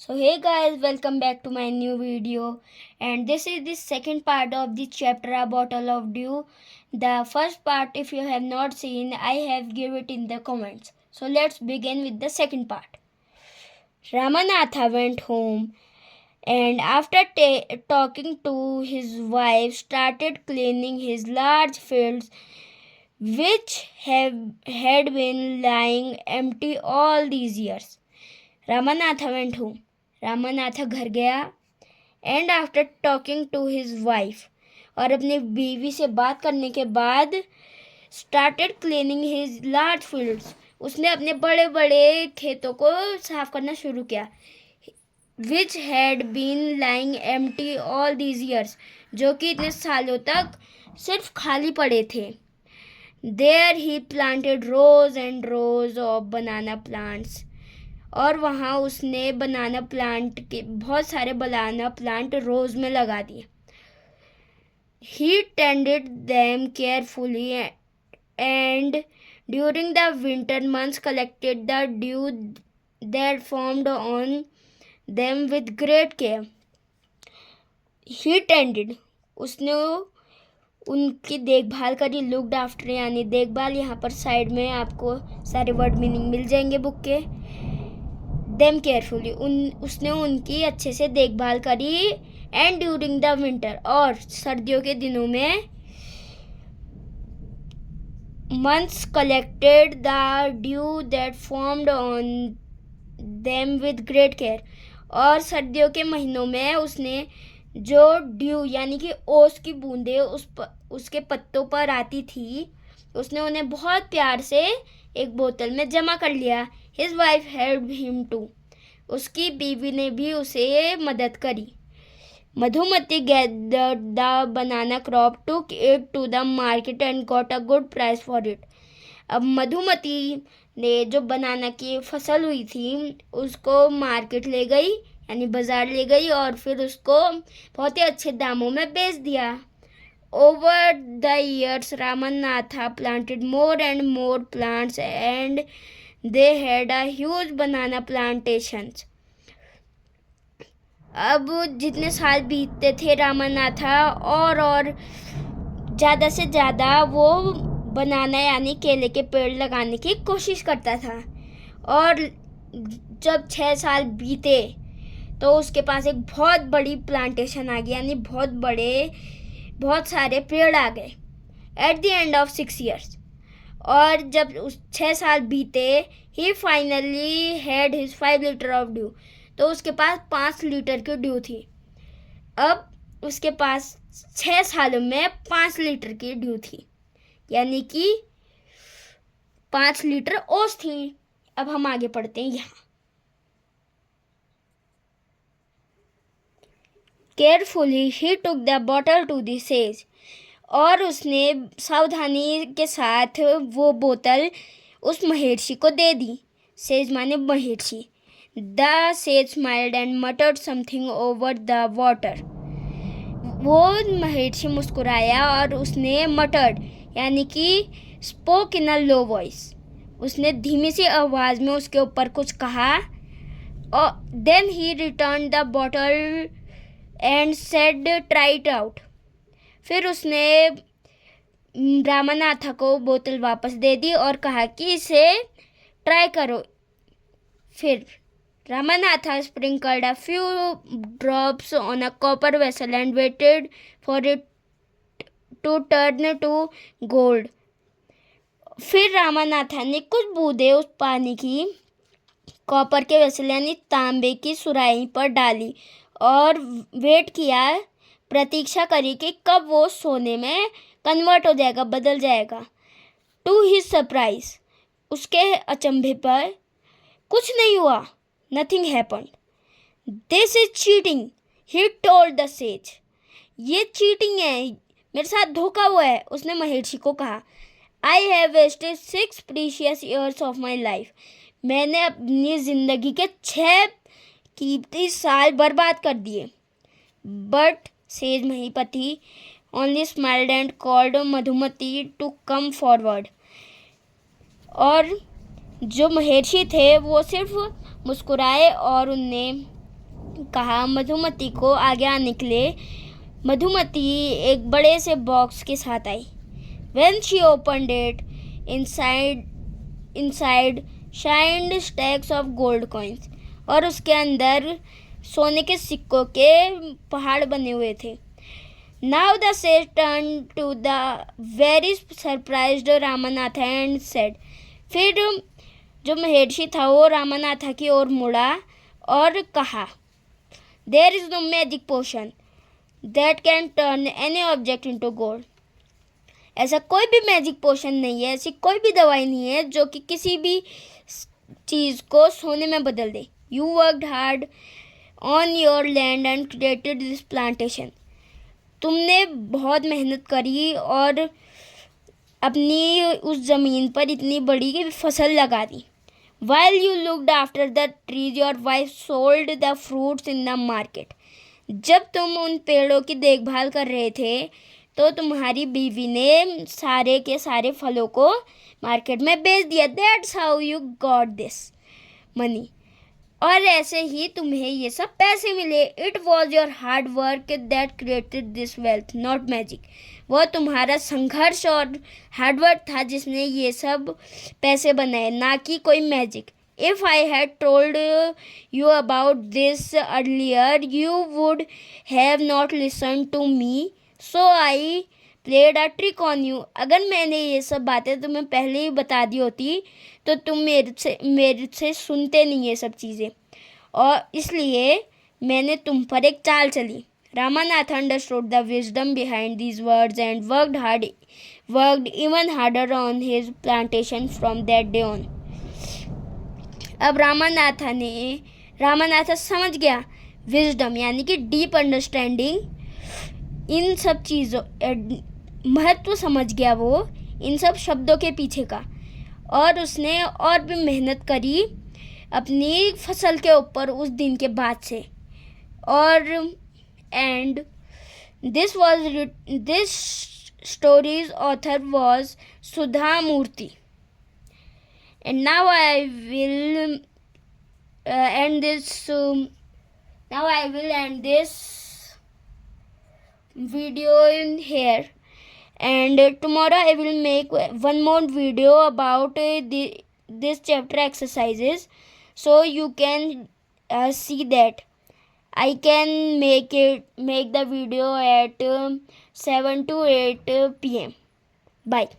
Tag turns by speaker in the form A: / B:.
A: So hey guys, welcome back to my new video, and this is the second part of the chapter A Bottle of Dew. The first part, if you have not seen, I have given it in the comments. So let's begin with the second part. Ramanatha went home and after talking to his wife started cleaning his large fields which had been lying empty all these years. Ramanatha went home. Ramanatha घर गया and after talking to his wife और अपनी बीवी से बात करने के बाद started cleaning his large fields. उसने अपने बड़े बड़े खेतों को साफ करना शुरू किया। Which had been lying empty all these years, जो कि इतने सालों तक सिर्फ खाली पड़े थे। There he planted rose and rows of banana plants, और वहाँ उसने बनाना प्लांट के बहुत सारे बनाना प्लांट रोज में लगा दिए। He tended them carefully and during the winter months collected the dew that formed on them with great care. He tended, उसने उनकी देखभाल करी। लुक्ड आफ्टर यानी देखभाल, यहाँ पर साइड में आपको सारे वर्ड मीनिंग मिल जाएंगे बुक के। देम केयरफुली, उसने उनकी अच्छे से देखभाल करी। एंड ड्यूरिंग द विंटर, और सर्दियों के दिनों में months collected the dew that formed on them with great care, और सर्दियों के महीनों में उसने जो ड्यू यानी कि ओस की बूंदें उसके पत्तों पर आती थी, उसने उन्हें बहुत प्यार से एक बोतल में जमा कर लिया। His wife helped him too. उसकी बीवी ने भी उसे मदद करी। Madhumati gathered the banana crop, took it to the market and got a good price for it. अब मधुमती ने जो बनाना की फसल हुई थी उसको मार्केट ले गई यानी बाजार ले गई और फिर उसको बहुत ही अच्छे दामों में बेच दिया। Over the years, Ramanatha planted more and more plants and they had a huge banana plantations. अब जितने साल बीतते थे रामानाथा और ज़्यादा से ज़्यादा वो बनाना यानी केले के पेड़ लगाने की कोशिश करता था। और जब 6 साल बीते तो उसके पास एक बहुत बड़ी प्लांटेशन आ गई, यानी बहुत सारे पेड़ आ गए। At the end of 6 years, और जब उस 6 साल बीते, he finally had his 5 litre of dew, तो उसके पास 5 लीटर की ड्यू थी। अब उसके पास 6 सालों में 5 लीटर की ड्यू थी, यानी कि 5 लीटर ओस थी। अब हम आगे पढ़ते हैं। यहाँ carefully he took the bottle to the sage, और उसने सावधानी के साथ वो बोतल उस महेर्षि को दे दी। सेज माने महेर्षि। The sage smiled and muttered something over the water, वो महेर्षि मुस्कुराया और उसने मटर्ड यानी कि spoke in a low voice, उसने धीमी सी आवाज़ में उसके ऊपर कुछ कहा। और then he returned the bottle and said try it out, फिर उसने रामानाथा को बोतल वापस दे दी और कहा कि इसे ट्राई करो। फिर Ramanatha sprinkled a few drops on a copper vessel and waited for it to turn to gold. फिर रामानाथा ने कुछ बूंदें उस पानी की कॉपर के वेसल यानी तांबे की सुराही पर डाली और वेट किया, प्रतीक्षा करी कि कब वो सोने में कन्वर्ट हो जाएगा, बदल जाएगा। टू हिज सरप्राइज, उसके अचंभे पर कुछ नहीं हुआ। Nothing happened. This is cheating, he told the sage. ये चीटिंग है, मेरे साथ धोखा हुआ है, उसने महेर्षि को कहा। I have wasted 6 precious years of my life, मैंने अपनी ज़िंदगी के 6 कीमती साल बर्बाद कर दिए। But sage Mahipati only smiled and called Madhumati to come forward, और जो महेर्षि थे वो सिर्फ मुस्कुराए और उनने कहा मधुमती को आगे आने के लिए। मधुमती एक बड़े से बॉक्स के साथ आई। When she opened it, inside shined stacks of gold coins. और उसके अंदर सोने के सिक्कों के पहाड़ बने हुए थे। Now the sage turned to the very surprised Ramanatha and said, फिर जो महर्षि था वो रामानाथा की ओर मुड़ा और कहा, There is no magic potion that can turn any object into gold. ऐसा कोई भी मैजिक पोशन नहीं है, ऐसी कोई भी दवाई नहीं है जो कि किसी भी चीज़ को सोने में बदल दे। You worked hard on your land and created this plantation. तुमने बहुत मेहनत करी और अपनी उस ज़मीन पर इतनी बड़ी फसल लगा दी। While you looked after the trees, your wife sold the fruits in the market. जब तुम उन पेड़ों की देखभाल कर रहे थे तो तुम्हारी बीवी ने सारे के सारे फलों को मार्केट में बेच दिया। That's how you got this money. और ऐसे ही तुम्हें ये सब पैसे मिले। It was your hard work that created this wealth, not magic. वो तुम्हारा संघर्ष और हार्डवर्क था जिसने ये सब पैसे बनाए, ना कि कोई magic. If I had told you about this earlier, you would have not listened to me. So I played a trick on you. अगर मैंने ये सब बातें तुम्हें पहले ही बता दी होती तो तुम मेरे से सुनते नहीं ये सब चीज़ें, और इसलिए मैंने तुम पर एक चाल चली। Ramanatha understood the wisdom behind these words and worked even harder on his plantation from that day on. अब रामानाथा समझ गया विजडम यानी कि डीप अंडरस्टैंडिंग, इन सब चीज़ों महत्व समझ गया वो इन सब शब्दों के पीछे का, और उसने और भी मेहनत करी अपनी फसल के ऊपर उस दिन के बाद से। और and this story's author was Sudha Murthy. And now I will end this video in here, and tomorrow I will make one more video about this chapter exercises, so you can see that. I can make the video at 7 to 8 p.m. Bye.